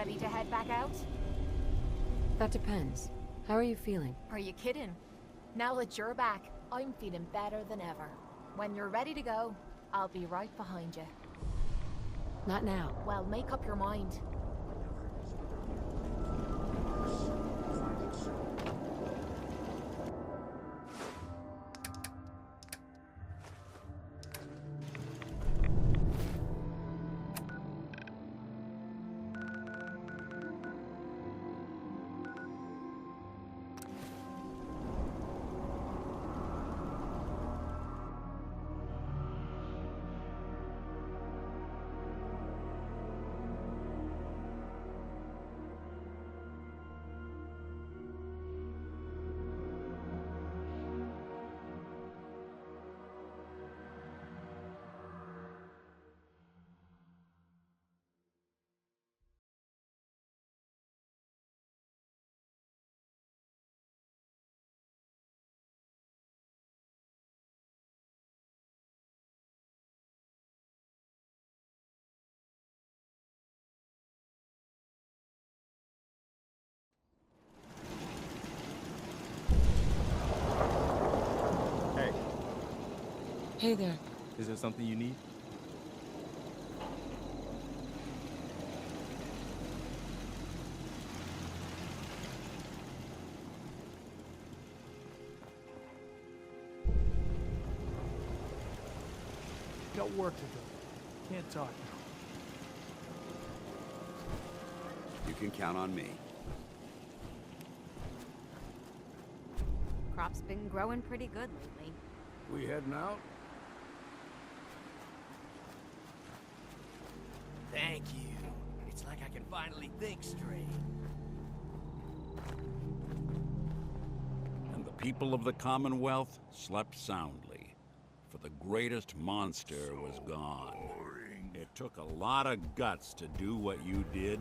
Ready to head back out? That depends. How are you feeling? Are you kidding? Now that you're back, I'm feeling better than ever. When you're ready to go, I'll be right behind you. Not now. Well, make up your mind. Hey there. Is there something you need? Got work to do. Can't talk now. You can count on me. Crop's been growing pretty good lately. We heading out? Thank you. It's like I can finally think straight. And the people of the Commonwealth slept soundly, for the greatest monster was gone. It took a lot of guts to do what you did.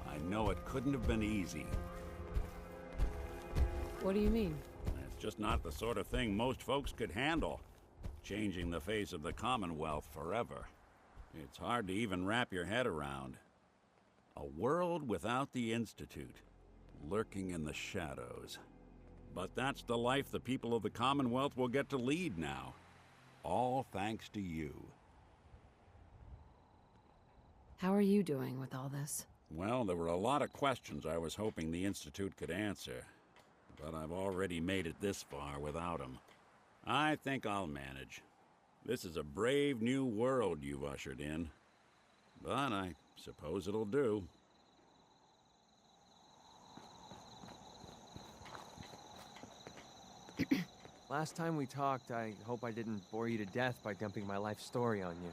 I know it couldn't have been easy. What do you mean? It's just not the sort of thing most folks could handle, changing the face of the Commonwealth forever. It's hard to even wrap your head around. A world without the Institute, lurking in the shadows. But that's the life the people of the Commonwealth will get to lead now. All thanks to you. How are you doing with all this? Well, there were a lot of questions I was hoping the Institute could answer, but I've already made it this far without them. I think I'll manage. This is a brave new world you've ushered in, but I suppose it'll do. Last time we talked, I hope I didn't bore you to death by dumping my life story on you.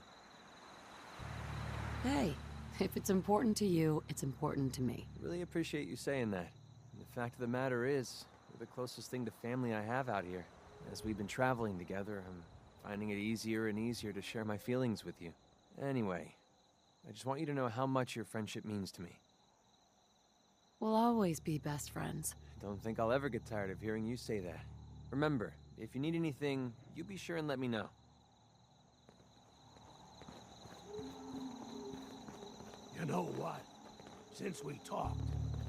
Hey, if it's important to you, it's important to me. Really appreciate you saying that. And the fact of the matter is, you're the closest thing to family I have out here. As we've been traveling together, I'm finding it easier and easier to share my feelings with you. Anyway, I just want you to know how much your friendship means to me. We'll always be best friends. Don't think I'll ever get tired of hearing you say that. Remember, if you need anything, you be sure and let me know. You know what? Since we talked,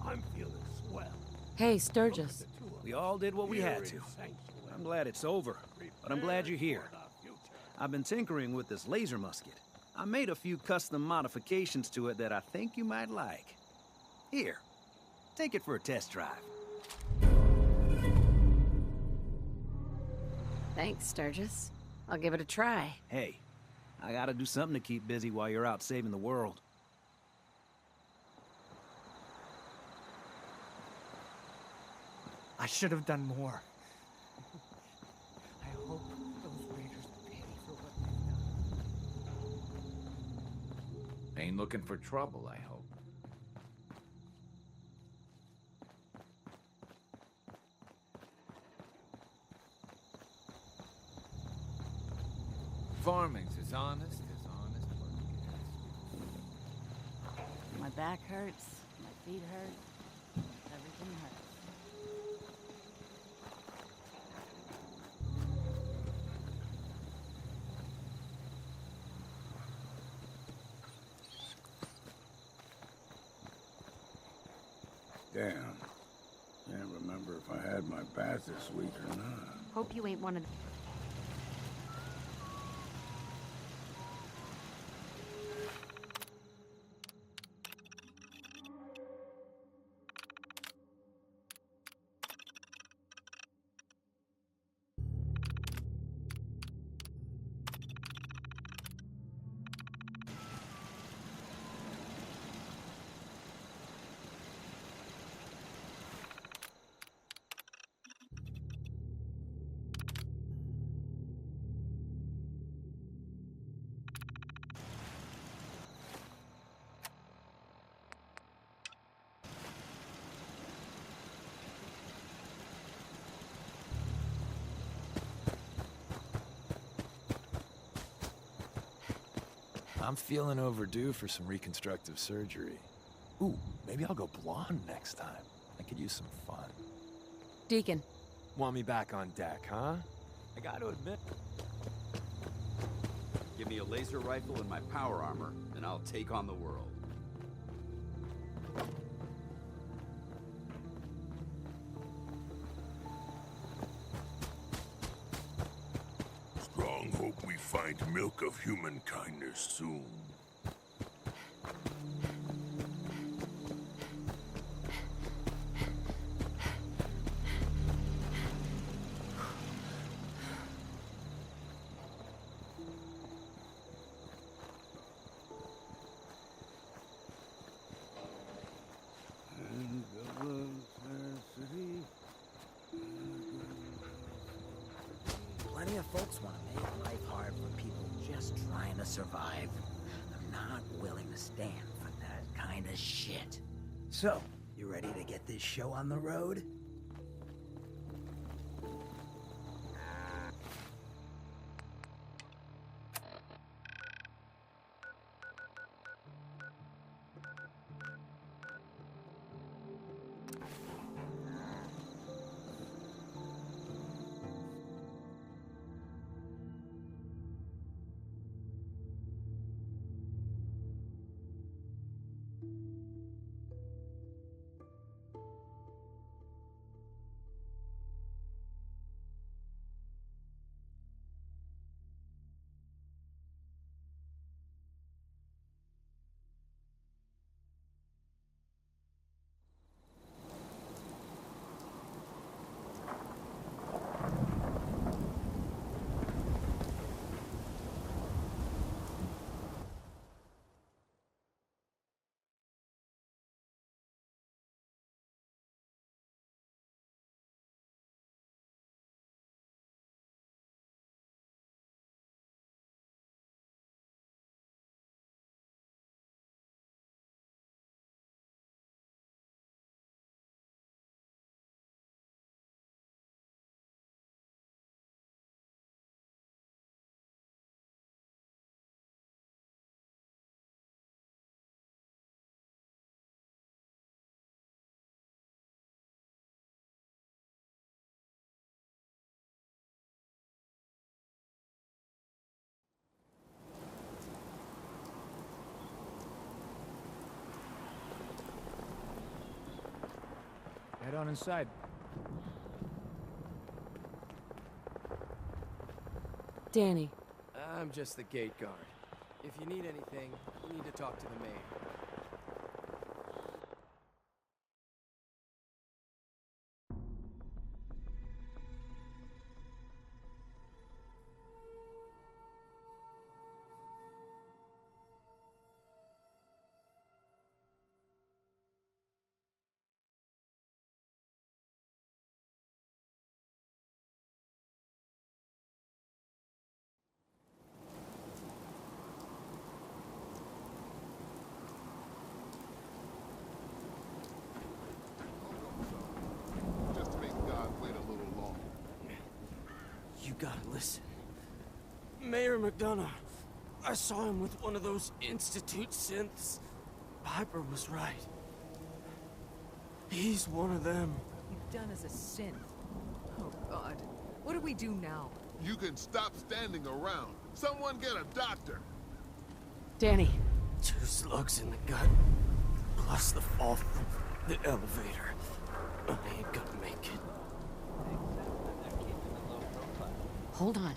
I'm feeling swell. Hey, Sturgis. We all did what we had to. I'm glad it's over, but I'm glad you're here. I've been tinkering with this laser musket. I made a few custom modifications to it that I think you might like. Here, take it for a test drive. Thanks, Sturgis. I'll give it a try. Hey, I gotta do something to keep busy while you're out saving the world. I should have done more. I hope those raiders pay for what they've done. Ain't looking for trouble, I hope. Farming's as honest work gets. My back hurts, my feet hurt, everything hurts. Damn. Can't remember if I had my bath this week or not. Hope you ain't one of them. I'm feeling overdue for some reconstructive surgery. Ooh, maybe I'll go blonde next time. I could use some fun. Deacon. Want me back on deck, huh? I gotta admit. Give me a laser rifle and my power armor, and I'll take on the world. Strong hope we find milk of human kindness soon. Plenty of folks want to make life hard for people just trying to survive. I'm not willing to stand for that kind of shit. So, you ready to get this show on the road? Head on inside. Danny. I'm just the gate guard. If you need anything, you need to talk to the maid. You gotta listen. Mayor McDonough. I saw him with one of those Institute synths. Piper was right. He's one of them. McDonough's a synth. Oh, God. What do we do now? You can stop standing around. Someone get a doctor. Danny. 2 slugs in the gut. Plus the fall from the elevator. Hold on.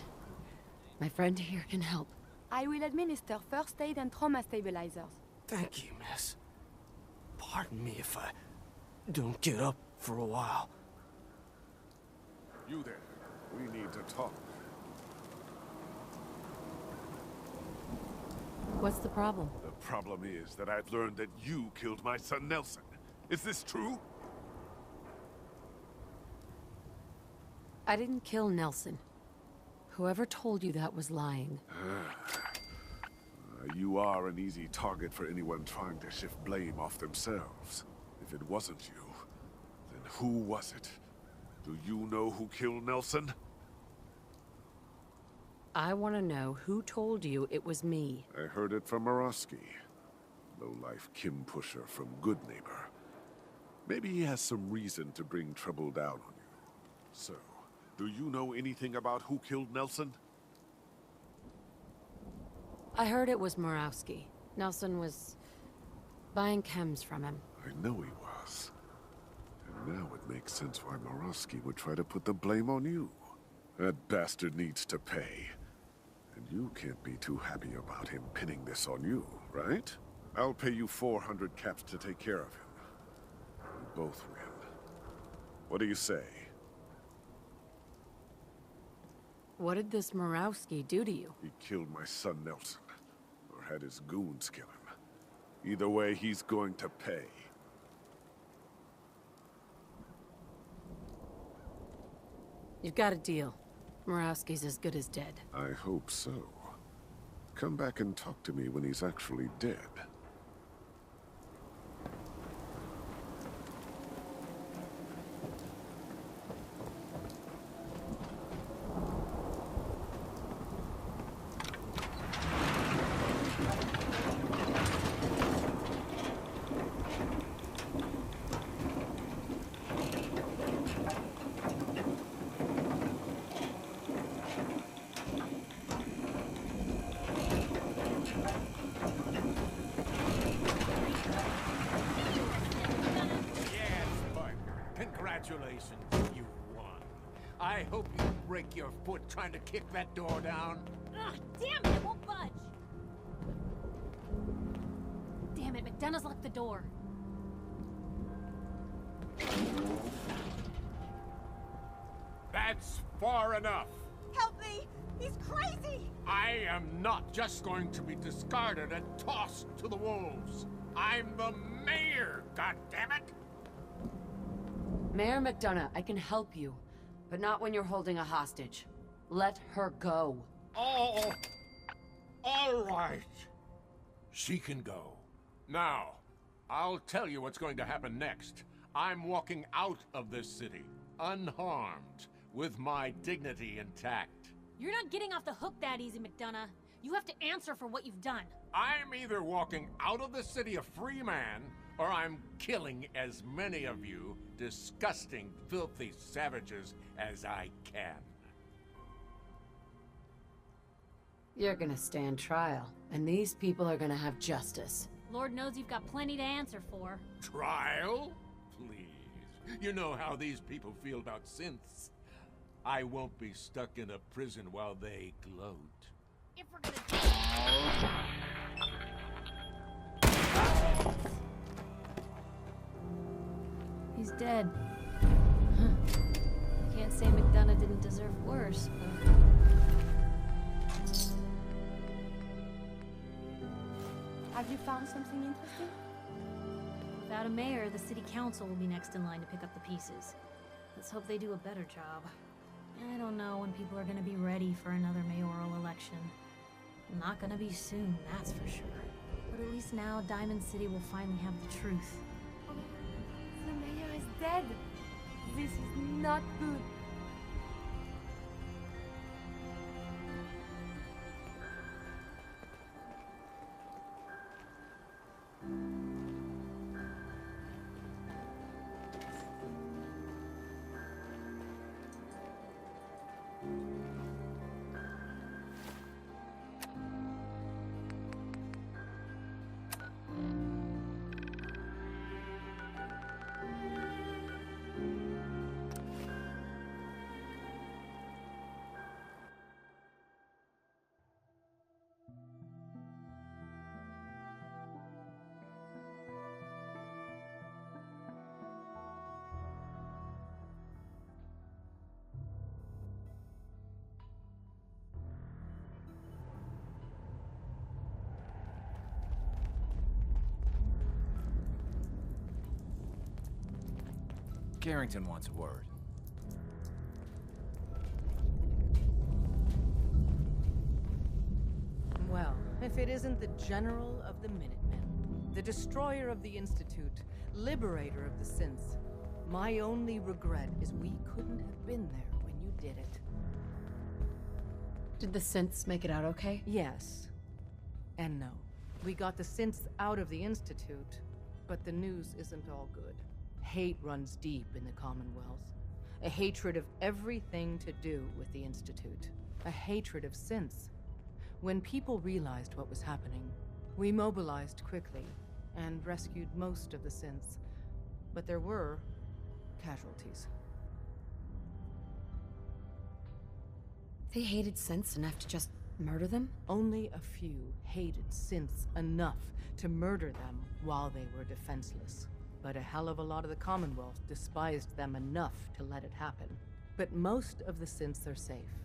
My friend here can help. I will administer first aid and trauma stabilizers. Thank you, miss. Pardon me if I don't get up for a while. You there. We need to talk. What's the problem? The problem is that I've learned that you killed my son Nelson. Is this true? I didn't kill Nelson. Whoever told you that was lying. You are an easy target for anyone trying to shift blame off themselves. If it wasn't you, then who was it? Do you know who killed Nelson? I want to know who told you it was me. I heard it from Morosky. Low-life Kim Pusher from Good Neighbor. Maybe he has some reason to bring trouble down on you. So, do you know anything about who killed Nelson? I heard it was Murawski. Nelson was buying chems from him. I know he was. And now it makes sense why Morosky would try to put the blame on you. That bastard needs to pay. And you can't be too happy about him pinning this on you, right? I'll pay you 400 caps to take care of him. We both win. What do you say? What did this Murawski do to you? He killed my son Nelson. Or had his goons kill him. Either way, he's going to pay. You've got a deal. Murawski's as good as dead. I hope so. Come back and talk to me when he's actually dead. Congratulations, you won. I hope you break your foot trying to kick that door down. Ugh, damn it, it won't budge! Damn it, McDonough's locked the door. That's far enough. Help me! He's crazy! I am not just going to be discarded and tossed to the wolves. I'm the mayor, goddammit! Mayor McDonough, I can help you, but not when you're holding a hostage. Let her go. Oh, all right. She can go. Now, I'll tell you what's going to happen next. I'm walking out of this city, unharmed, with my dignity intact. You're not getting off the hook that easy, McDonough. You have to answer for what you've done. I'm either walking out of the city a free man, or I'm killing as many of you disgusting, filthy savages as I can. You're gonna stand trial, and these people are gonna have justice. Lord knows you've got plenty to answer for. Trial? Please. You know how these people feel about synths. I won't be stuck in a prison while they gloat. If we're gonna... He's dead. Huh. I can't say McDonough didn't deserve worse, but... Have you found something interesting? Without a mayor, the city council will be next in line to pick up the pieces. Let's hope they do a better job. I don't know when people are gonna be ready for another mayoral election. Not gonna be soon, that's for sure. But at least now, Diamond City will finally have the truth. The mayor is dead. This is not good. Carrington wants a word. Well, if it isn't the General of the Minutemen, the destroyer of the Institute, liberator of the synths, my only regret is we couldn't have been there when you did it. Did the synths make it out okay? Yes. And no. We got the synths out of the Institute, but the news isn't all good. Hate runs deep in the Commonwealth. A hatred of everything to do with the Institute. A hatred of synths. When people realized what was happening, we mobilized quickly and rescued most of the synths. But there were casualties. They hated synths enough to just murder them? Only a few hated synths enough to murder them while they were defenseless. But a hell of a lot of the Commonwealth despised them enough to let it happen. But most of the synths are safe.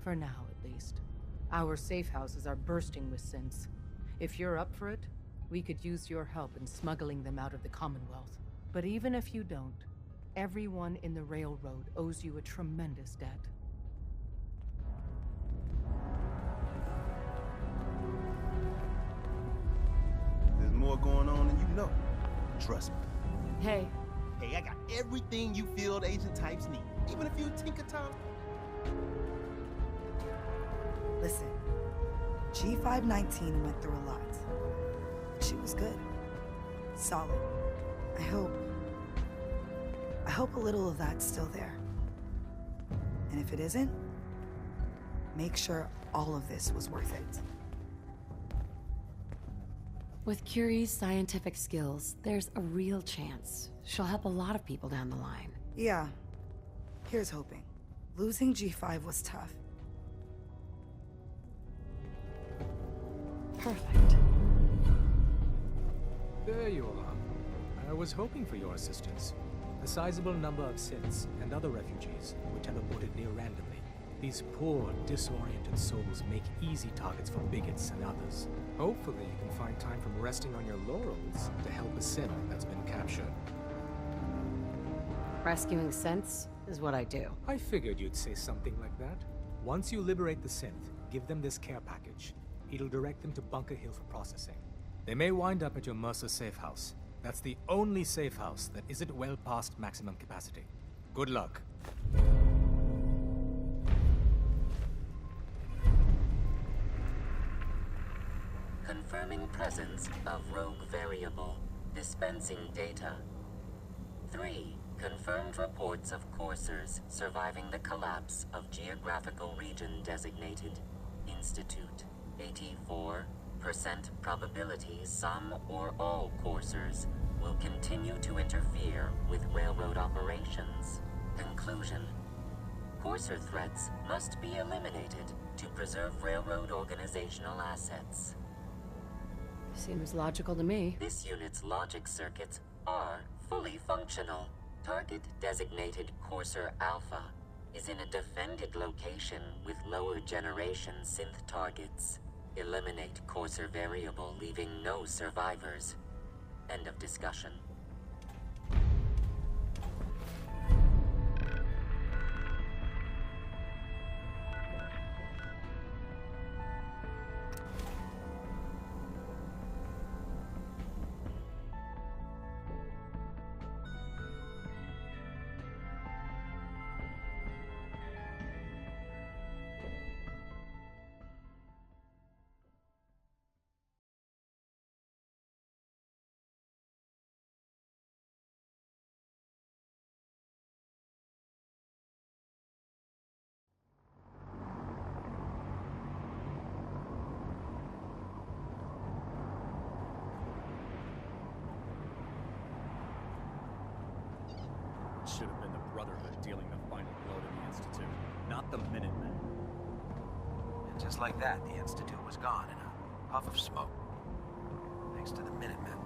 For now, at least. Our safe houses are bursting with synths. If you're up for it, we could use your help in smuggling them out of the Commonwealth. But even if you don't, everyone in the Railroad owes you a tremendous debt. There's more going on than you know. Trust me. Hey. Hey, I got everything you field agent types need. Even a few tinker top. Listen, G519 went through a lot. She was good. Solid. I hope a little of that's still there. And if it isn't, make sure all of this was worth it. With Curie's scientific skills, there's a real chance she'll help a lot of people down the line. Yeah. Here's hoping. Losing G5 was tough. Perfect. There you are. I was hoping for your assistance. A sizable number of synths and other refugees were teleported near randomly. These poor, disoriented souls make easy targets for bigots and others. Hopefully you can find time from resting on your laurels to help a synth that's been captured. Rescuing synths is what I do. I figured you'd say something like that. Once you liberate the synth, give them this care package. It'll direct them to Bunker Hill for processing. They may wind up at your Mercer safe house. That's the only safe house that isn't well past maximum capacity. Good luck. Confirming presence of rogue variable. Dispensing data. 3. Confirmed reports of coursers surviving the collapse of geographical region designated Institute. 84% probability some or all coursers will continue to interfere with railroad operations. Conclusion. Courser threats must be eliminated to preserve railroad organizational assets. Seems logical to me. This unit's logic circuits are fully functional. Target designated Courser Alpha is in a defended location with lower generation synth targets. Eliminate Courser variable, leaving no survivors. End of discussion. Should have been the Brotherhood dealing the final blow to the Institute, not the Minutemen. And just like that, the Institute was gone in a puff of smoke. Thanks to the Minutemen.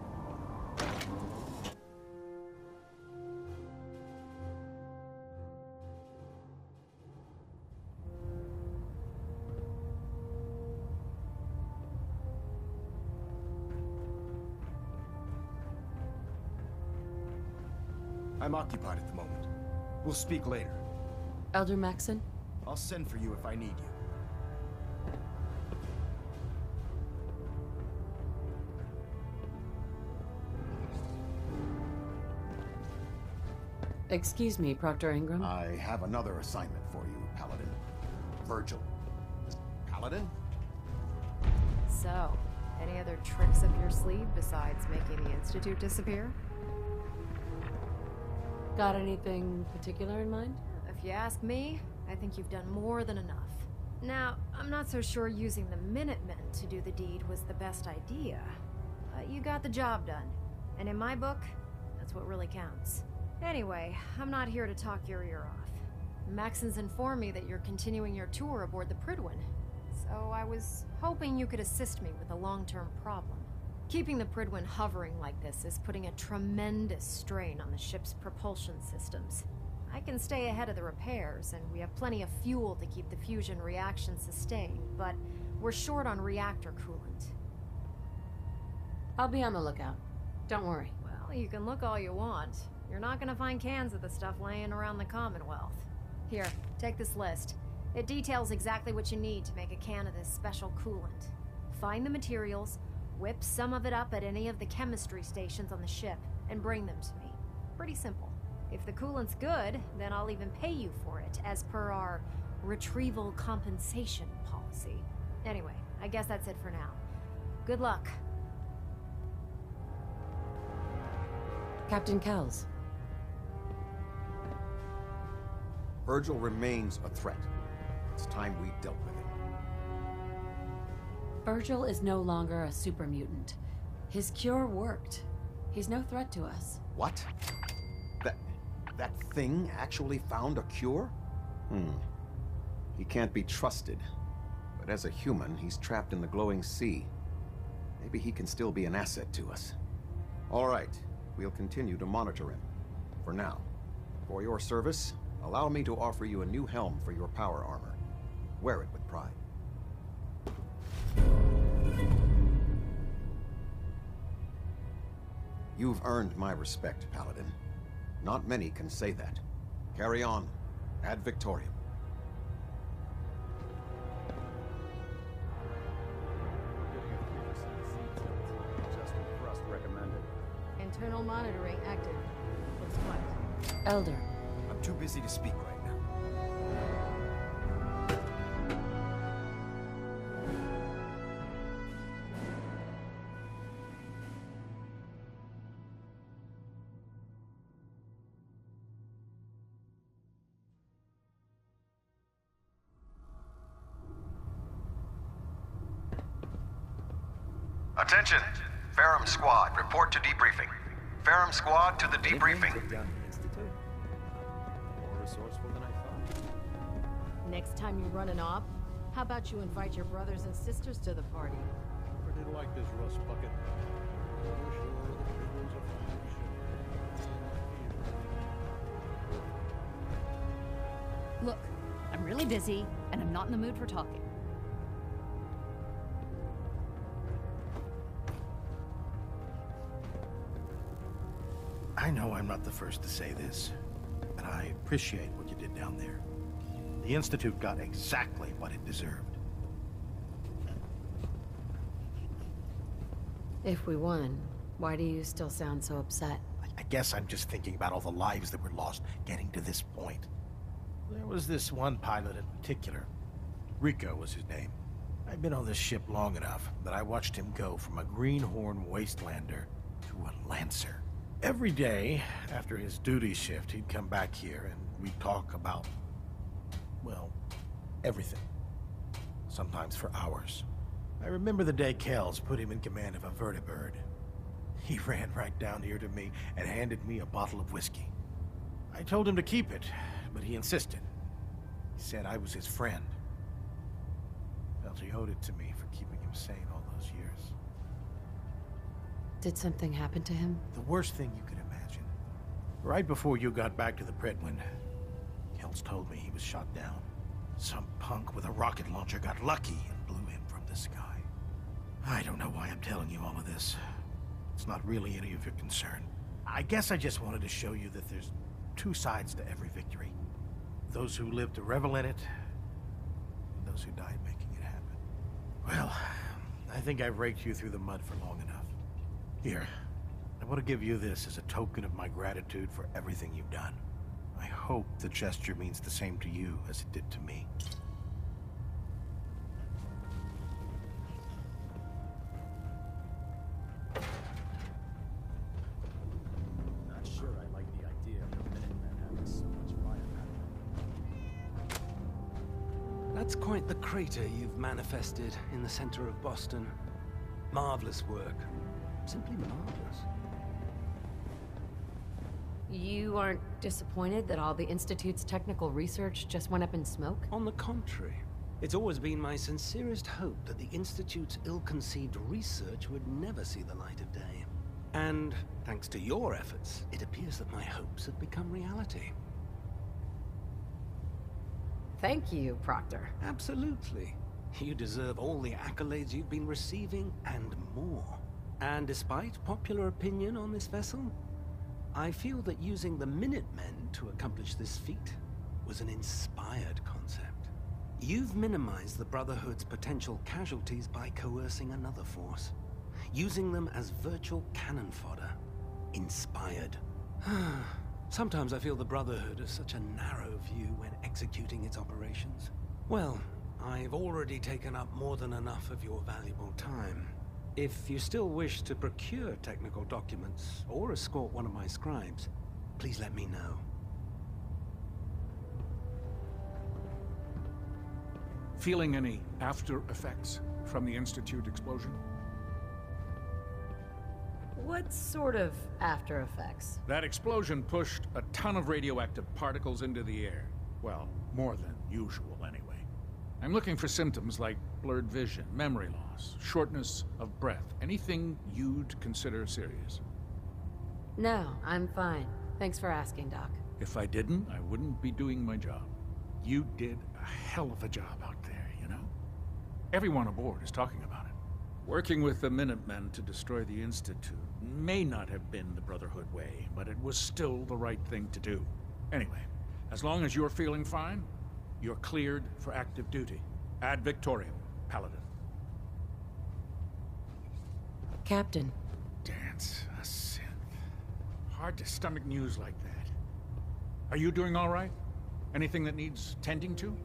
I'm occupied at the moment. We'll speak later. Elder Maxon? I'll send for you if I need you. Excuse me, Proctor Ingram. I have another assignment for you, Paladin. Virgil. Paladin? So, any other tricks up your sleeve besides making the Institute disappear? Got anything particular in mind? If you ask me, I think you've done more than enough. Now, I'm not so sure using the Minutemen to do the deed was the best idea. But you got the job done. And in my book, that's what really counts. Anyway, I'm not here to talk your ear off. Maxon's informed me that you're continuing your tour aboard the Prydwen. So I was hoping you could assist me with a long-term problem. Keeping the Prydwen hovering like this is putting a tremendous strain on the ship's propulsion systems. I can stay ahead of the repairs, and we have plenty of fuel to keep the fusion reaction sustained, but we're short on reactor coolant. I'll be on the lookout. Don't worry. Well, you can look all you want. You're not gonna find cans of the stuff laying around the Commonwealth. Here, take this list. It details exactly what you need to make a can of this special coolant. Find the materials, whip some of it up at any of the chemistry stations on the ship, and bring them to me. Pretty simple. If the coolant's good, then I'll even pay you for it, as per our retrieval compensation policy. Anyway, I guess that's it for now. Good luck. Captain Kells. Virgil remains a threat. It's time we dealt with him. Virgil is no longer a super mutant. His cure worked. He's no threat to us. What? That thing actually found a cure? He can't be trusted. But as a human, he's trapped in the glowing sea. Maybe he can still be an asset to us. All right, we'll continue to monitor him. For now. For your service, allow me to offer you a new helm for your power armor. Wear it with pride. You've earned my respect, Paladin. Not many can say that. Carry on. Ad Victoriam. Internal monitoring active. Looks quiet. Elder. I'm too busy to speak right now. Attention! Ferrum Squad, report to debriefing. Ferrum Squad to the debriefing. More resourceful than I thought. Next time you run an op, how about you invite your brothers and sisters to the party? Pretty like this rust bucket. Look, I'm really busy, and I'm not in the mood for talking. I know I'm not the first to say this, but I appreciate what you did down there. The Institute got exactly what it deserved. If we won, why do you still sound so upset? I guess I'm just thinking about all the lives that were lost getting to this point. There was this one pilot in particular. Rico was his name. I'd been on this ship long enough that I watched him go from a greenhorn wastelander to a lancer. Every day, after his duty shift, he'd come back here and we'd talk about, well, everything. Sometimes for hours. I remember the day Kells put him in command of a vertibird. He ran right down here to me and handed me a bottle of whiskey. I told him to keep it, but he insisted. He said I was his friend. Felt he owed it to me for keeping him sane all those years. Did something happen to him? The worst thing you could imagine. Right before you got back to the Prydwen, Kells told me he was shot down. Some punk with a rocket launcher got lucky and blew him from the sky. I don't know why I'm telling you all of this. It's not really any of your concern. I guess I just wanted to show you that there's two sides to every victory. Those who live to revel in it, and those who died making it happen. Well, I think I've raked you through the mud for long enough. Here, I want to give you this as a token of my gratitude for everything you've done. I hope the gesture means the same to you as it did to me. Not sure I like the idea of the Minutemen having so much firepower. That's quite the crater you've manifested in the center of Boston. Marvelous work. Simply marvelous. You aren't disappointed that all the Institute's technical research just went up in smoke? On the contrary. It's always been my sincerest hope that the Institute's ill-conceived research would never see the light of day. And, thanks to your efforts, it appears that my hopes have become reality. Thank you, Proctor. Absolutely. You deserve all the accolades you've been receiving, and more. And despite popular opinion on this vessel, I feel that using the Minutemen to accomplish this feat was an inspired concept. You've minimized the Brotherhood's potential casualties by coercing another force, using them as virtual cannon fodder. Inspired. Sometimes I feel the Brotherhood has such a narrow view when executing its operations. Well, I've already taken up more than enough of your valuable time. If you still wish to procure technical documents or escort one of my scribes, please let me know. Feeling any after effects from the Institute explosion? What sort of after effects? That explosion pushed a ton of radioactive particles into the air. Well, more than usual anyway. I'm looking for symptoms like blurred vision, memory loss, shortness of breath, anything you'd consider serious. No, I'm fine. Thanks for asking, Doc. If I didn't, I wouldn't be doing my job. You did a hell of a job out there, you know? Everyone aboard is talking about it. Working with the Minutemen to destroy the Institute may not have been the Brotherhood way, but it was still the right thing to do. Anyway, as long as you're feeling fine, you're cleared for active duty. Ad Victoriam, Paladin. Captain. Dance, a synth. Hard to stomach news like that. Are you doing all right? Anything that needs tending to?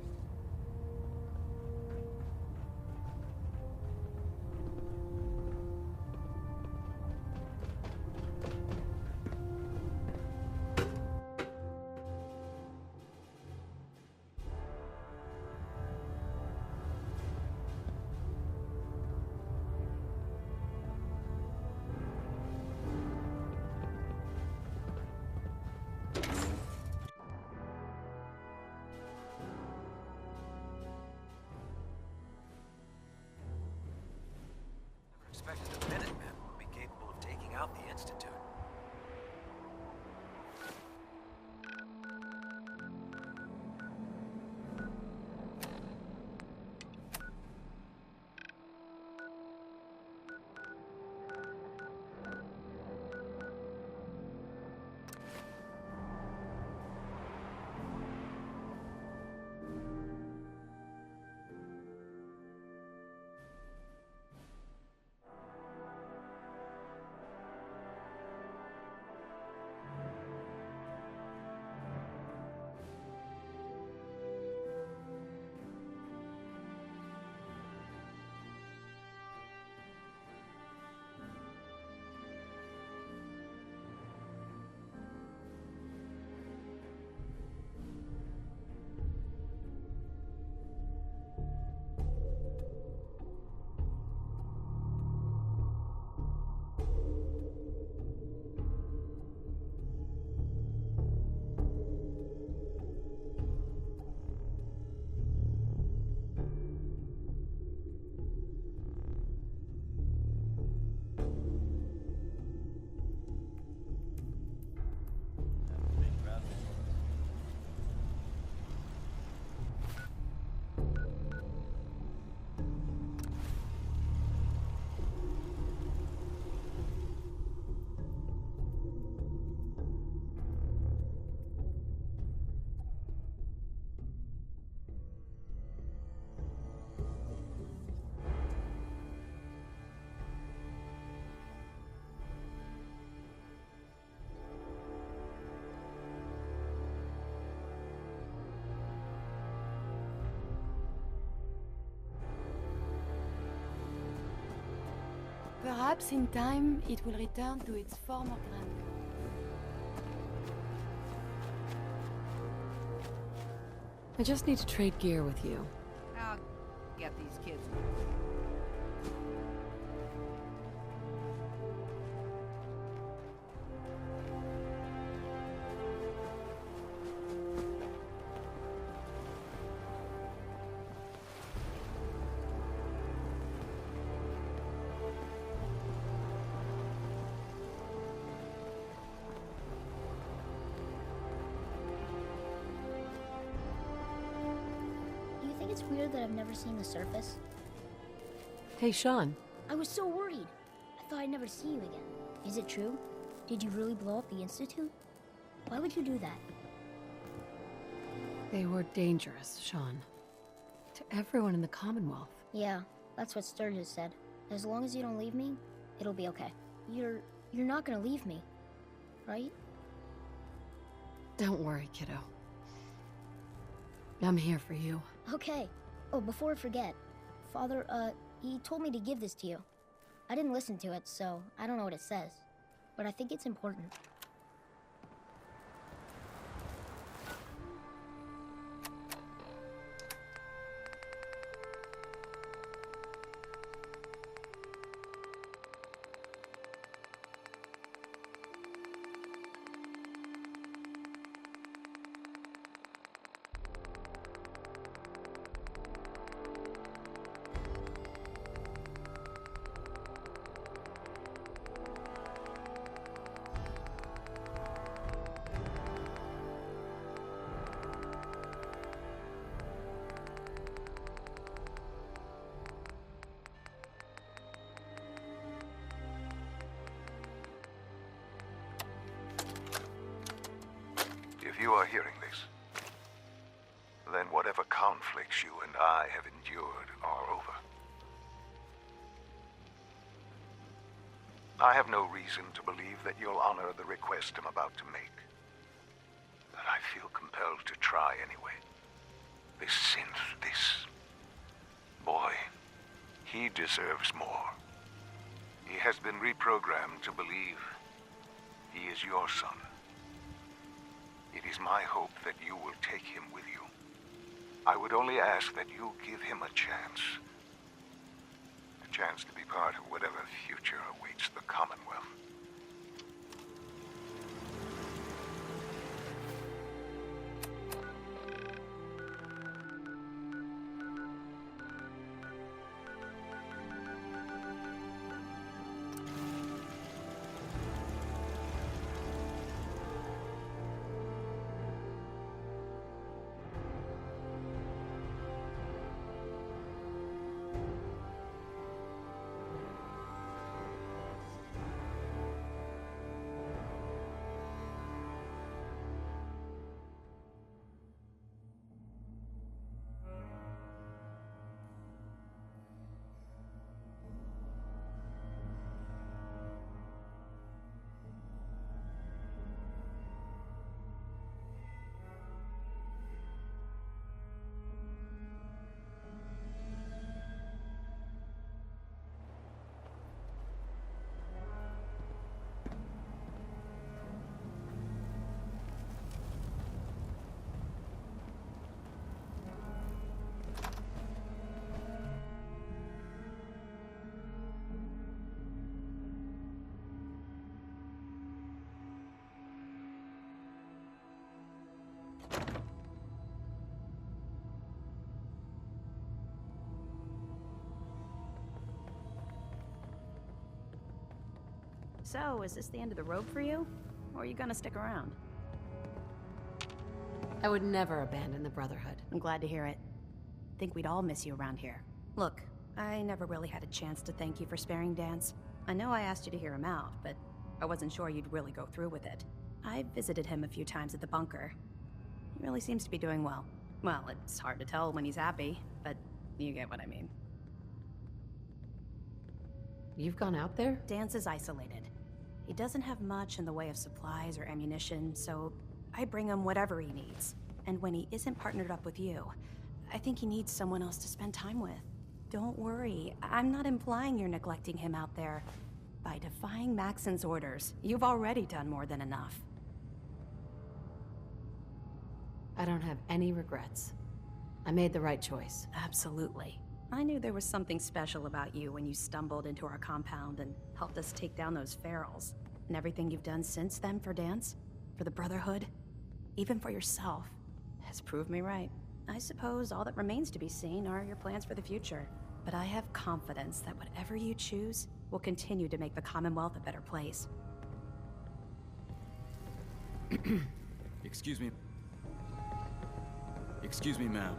Perhaps in time it will return to its former grandeur. I just need to trade gear with you. I'll get these kids. It's weird that I've never seen the surface. Hey, Sean. I was so worried. I thought I'd never see you again. Is it true? Did you really blow up the Institute? Why would you do that? They were dangerous, Sean. To everyone in the Commonwealth. Yeah, that's what Sturgis said. As long as you don't leave me, it'll be okay. You're not gonna leave me, right? Don't worry, kiddo. I'm here for you. Okay. Oh, before I forget, Father, he told me to give this to you. I didn't listen to it, so I don't know what it says. But I think it's important. If you are hearing this, then whatever conflicts you and I have endured are over. I have no reason to believe that you'll honor the request I'm about to make. But I feel compelled to try anyway. This synth, this boy, he deserves more. He has been reprogrammed to believe he is your son. It is my hope that you will take him with you. I would only ask that you give him a chance. A chance to be part of whatever future awaits the Commonwealth. So, is this the end of the road for you? Or are you gonna stick around? I would never abandon the Brotherhood. I'm glad to hear it. Think we'd all miss you around here. Look, I never really had a chance to thank you for sparing Danse. I know I asked you to hear him out, but I wasn't sure you'd really go through with it. I visited him a few times at the bunker. He really seems to be doing well. Well, it's hard to tell when he's happy, but you get what I mean. You've gone out there? Danse is isolated. He doesn't have much in the way of supplies or ammunition, so I bring him whatever he needs. And when he isn't partnered up with you, I think he needs someone else to spend time with. Don't worry. I'm not implying you're neglecting him out there. By defying Maxon's orders, you've already done more than enough. I don't have any regrets. I made the right choice. Absolutely. I knew there was something special about you when you stumbled into our compound and helped us take down those ferals. And everything you've done since then for Dance, for the Brotherhood, even for yourself, has proved me right. I suppose all that remains to be seen are your plans for the future. But I have confidence that whatever you choose will continue to make the Commonwealth a better place. Excuse me. Excuse me, ma'am.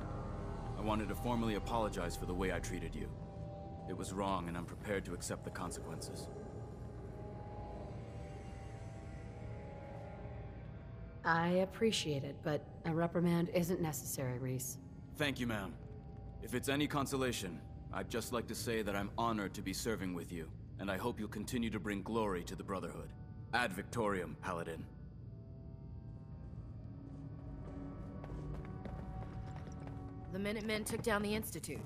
I wanted to formally apologize for the way I treated you. It was wrong, and I'm prepared to accept the consequences. I appreciate it, but a reprimand isn't necessary, Rhys. Thank you, ma'am. If it's any consolation, I'd just like to say that I'm honored to be serving with you, and I hope you'll continue to bring glory to the Brotherhood. Ad Victoriam, Paladin. The Minutemen took down the Institute.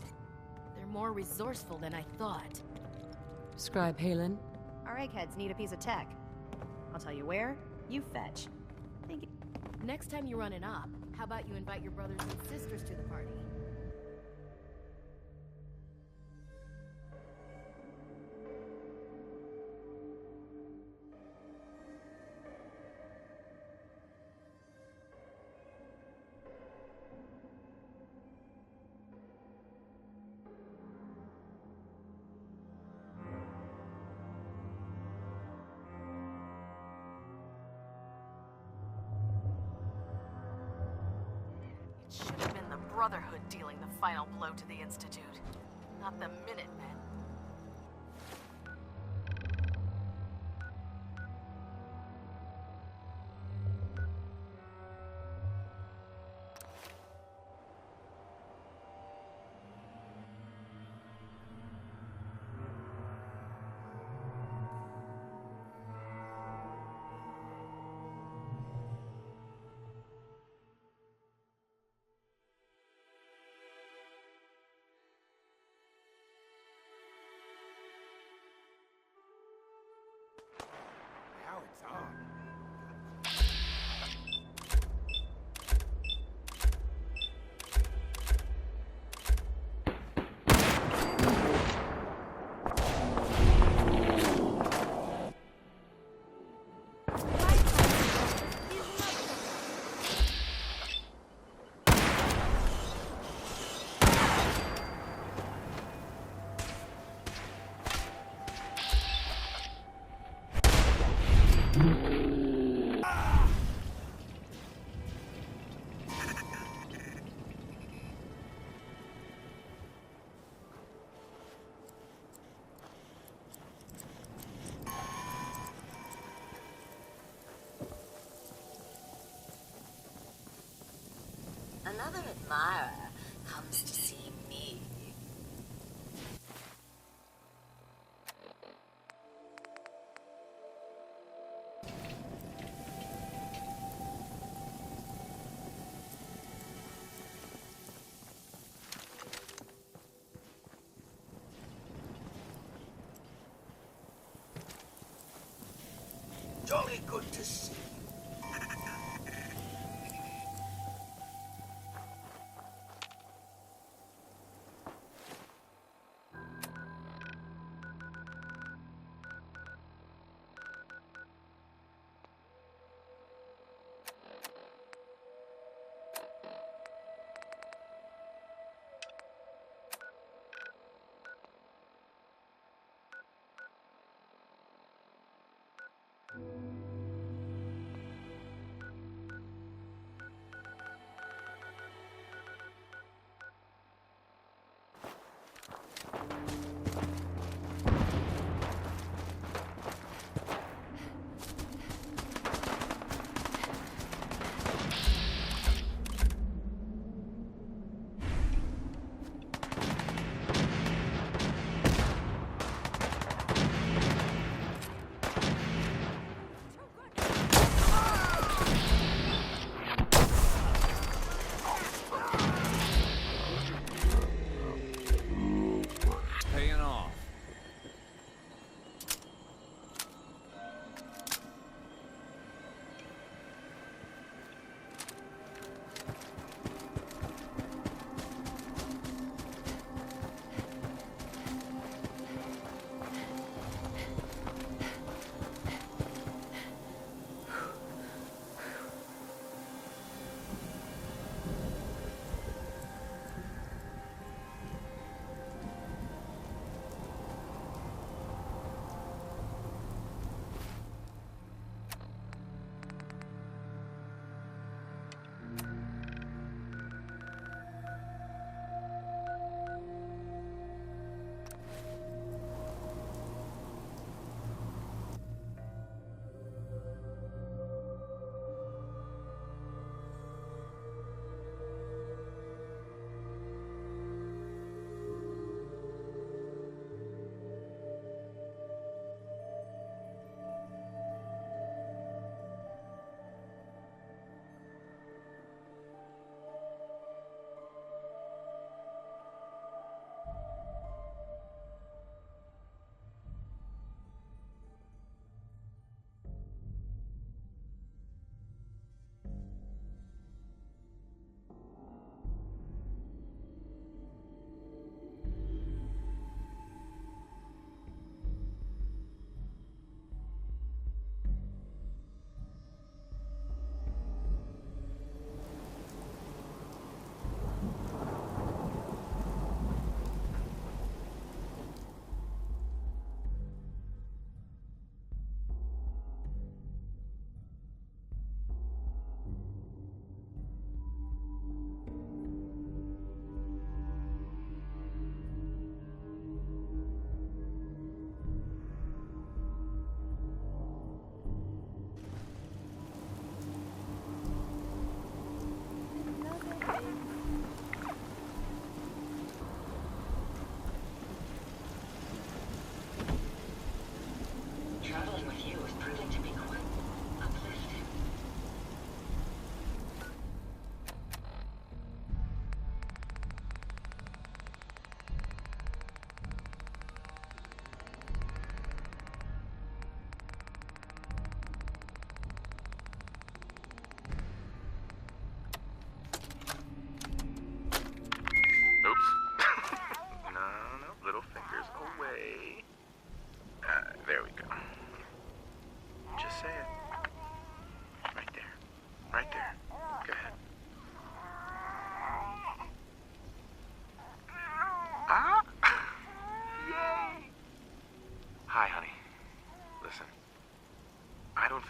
They're more resourceful than I thought. Scribe Haylen? Our eggheads need a piece of tech. I'll tell you where, you fetch. Thank you. Next time you run an op, how about you invite your brothers and sisters to the party? Should have been the Brotherhood dealing the final blow to the Institute, not the Minutemen. Now it's on. Another admirer comes to see me. Jolly good to see you.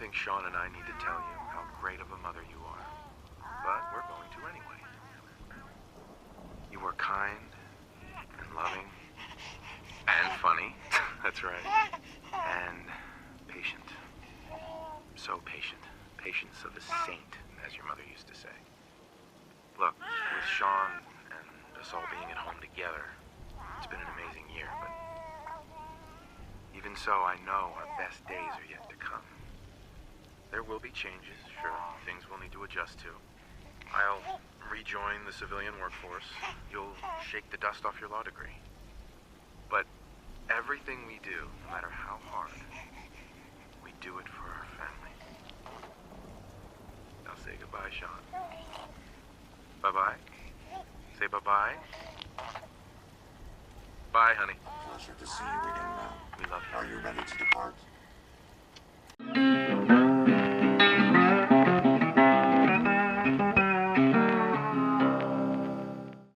think Sean and I need to tell you how great of a mother you are, but we're going to anyway. You are kind and loving and funny, that's right, and patient. So patient. Patience of a saint, as your mother used to say. Look, with Sean and us all being at home together, it's been an amazing year, but even so, I know our best days are yet to come. There will be changes, sure, things we'll need to adjust to. I'll rejoin the civilian workforce. You'll shake the dust off your law degree. But everything we do, no matter how hard, we do it for our family. Now say goodbye, Sean. Bye-bye. Say bye-bye. Bye, honey. Pleasure to see you again now. We love you. Are you ready to depart?